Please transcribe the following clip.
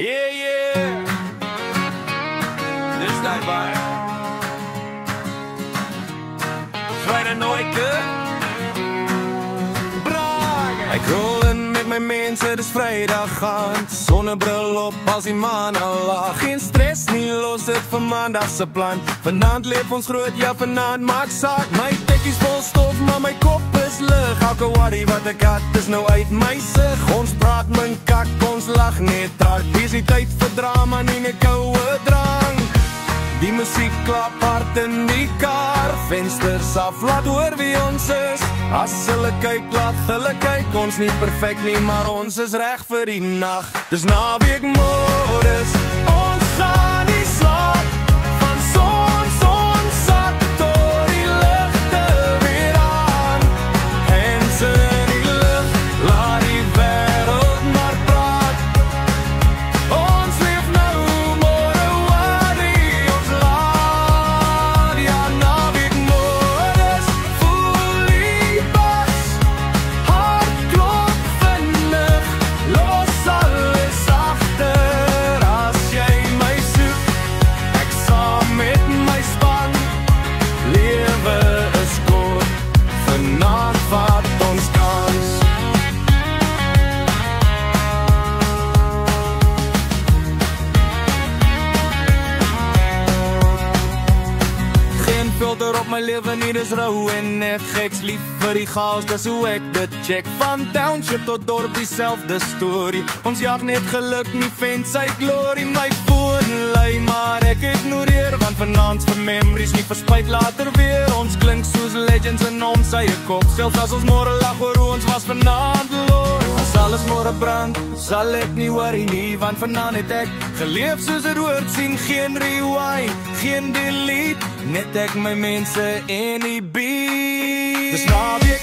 Yeah, yeah. Dis die baie. Vrydag nooit Ek rol in met my mense, dis Vrydag aand. Sonnebril op as die maan al lag. Geen stress nie, los dit vir maandag se plan. Vanaand leef ons groot, ja vanaand maak saak. My tekkies vol stof, maar my kop is lig. Elke worry wat ek had, is nou uit my sig. Ons praat min kak, ons lag net hard. Dis nie tyd vir drama, nie 'n koue drang. Die musiek klap hard in die kar. Vensters af, laat hoor wie ons is. As hulle kyk, laat hulle kyk. Ons nie perfek nie, maar ons is reg vir die nag. Dis naweekmodus, ons gaan nie slaap. Van sonsak tot die ligte weer aan. Hands in die lug, laat die wêreld maar praat. Ons leef nou, môre worry ons laat. Ja, naweekmodus, voel die bas. Hart klop vinnig, los alles agter. As jy my soek, ek saam met my span. Lewe is kort, vanaand vat ons kans. Geen filter op my lewe nie, dis rou en ek geks lief vir die chaos, dis hoe ek dit check. Van township tot dorp, dieselfde story. Ons jag net geluk, nie vent sy glory. My foon lei, maar ek ignoreer, want vanaand vir memories nie verspuit later weer. Ons klink soos legends in ons eie kop, selfs as ons môre lag oor hoe ons was vanaand los. As alles môre brand, sal ek nie worry nie, want vanaand het ek geleef soos het hoort. Sien geen rewind, geen delete, net ek my mense en die beat. Dis naweek